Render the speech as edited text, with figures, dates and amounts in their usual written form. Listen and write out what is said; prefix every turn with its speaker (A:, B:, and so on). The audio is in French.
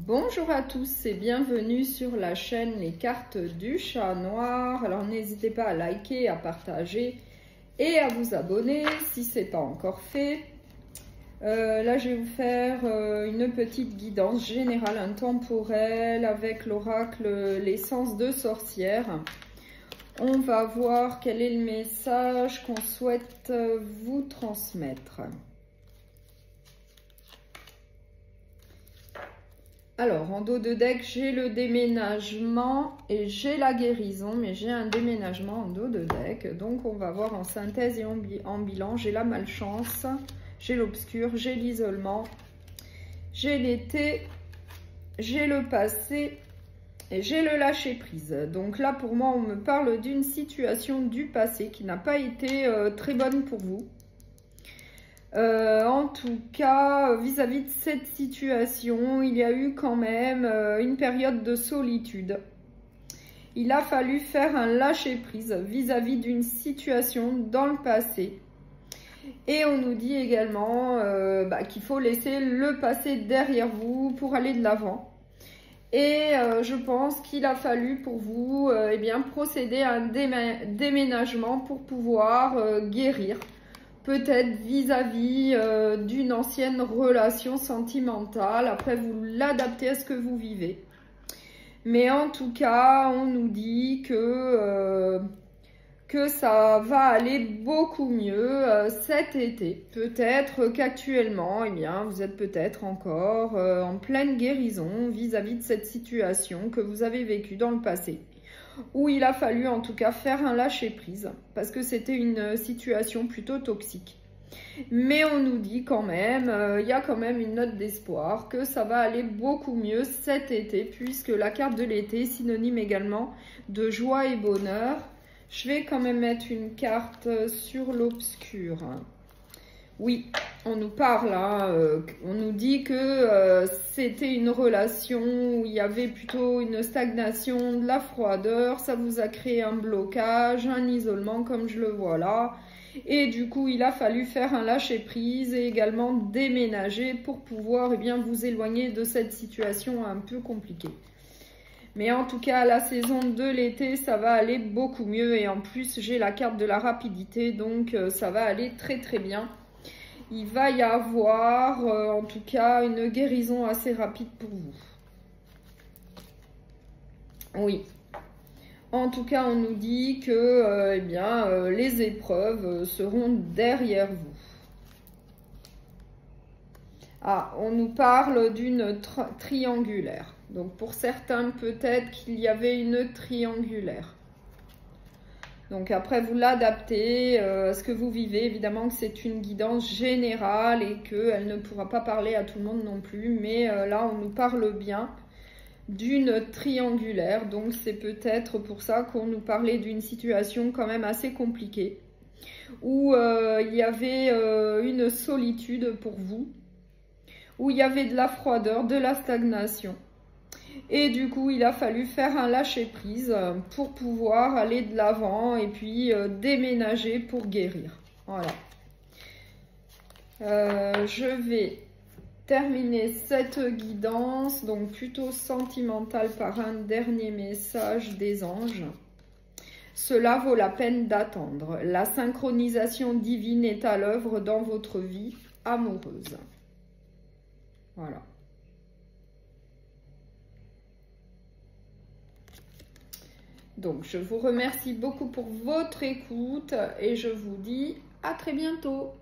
A: Bonjour à tous et bienvenue sur la chaîne Les Cartes du Chat Noir. Alors n'hésitez pas à liker, à partager et à vous abonner si ce n'est pas encore fait. Là je vais vous faire une petite guidance générale intemporelle avec l'oracle l'essence de sorcière. On va voir quel est le message qu'on souhaite vous transmettre. Alors, en dos de deck, j'ai le déménagement et j'ai la guérison, mais j'ai un déménagement en dos de deck. Donc, on va voir en synthèse et en bilan. J'ai la malchance, j'ai l'obscur, j'ai l'isolement, j'ai l'été, j'ai le passé et j'ai le lâcher-prise. Donc là, pour moi, on me parle d'une situation du passé qui n'a pas été très bonne pour vous. En tout cas, vis-à-vis de cette situation, il y a eu quand même une période de solitude. Il a fallu faire un lâcher-prise vis-à-vis d'une situation dans le passé. Et on nous dit également qu'il faut laisser le passé derrière vous pour aller de l'avant. Et je pense qu'il a fallu pour vous procéder à un déménagement pour pouvoir guérir. Peut-être vis-à-vis d'une ancienne relation sentimentale. Après, vous l'adaptez à ce que vous vivez. Mais en tout cas, on nous dit que ça va aller beaucoup mieux cet été. Peut-être qu'actuellement, vous êtes peut-être encore en pleine guérison vis-à-vis de cette situation que vous avez vécue dans le passé, où il a fallu en tout cas faire un lâcher-prise, parce que c'était une situation plutôt toxique. Mais on nous dit quand même, il y a quand même une note d'espoir, que ça va aller beaucoup mieux cet été, puisque la carte de l'été est synonyme également de joie et bonheur. Je vais quand même mettre une carte sur l'obscur. Oui, on nous parle, on nous dit que c'était une relation où il y avait plutôt une stagnation, de la froideur, ça vous a créé un blocage, un isolement comme je le vois là. Et du coup, il a fallu faire un lâcher-prise et également déménager pour pouvoir vous éloigner de cette situation un peu compliquée. Mais en tout cas, la saison de l'été, ça va aller beaucoup mieux. Et en plus, j'ai la carte de la rapidité, donc ça va aller très très bien. Il va y avoir, en tout cas, une guérison assez rapide pour vous. Oui. En tout cas, on nous dit que les épreuves seront derrière vous. Ah, on nous parle d'une triangulaire. Donc, pour certains, peut-être qu'il y avait une triangulaire. Donc après, vous l'adaptez à ce que vous vivez. Évidemment que c'est une guidance générale et qu'elle ne pourra pas parler à tout le monde non plus. Mais là, on nous parle bien d'une triangulaire. Donc c'est peut-être pour ça qu'on nous parlait d'une situation quand même assez compliquée. Où il y avait une solitude pour vous. Où il y avait de la froideur, de la stagnation. Et du coup, il a fallu faire un lâcher-prise pour pouvoir aller de l'avant et puis déménager pour guérir. Voilà. Je vais terminer cette guidance, donc plutôt sentimentale, par un dernier message des anges. Cela vaut la peine d'attendre. La synchronisation divine est à l'œuvre dans votre vie amoureuse. Voilà. Donc, je vous remercie beaucoup pour votre écoute et je vous dis à très bientôt.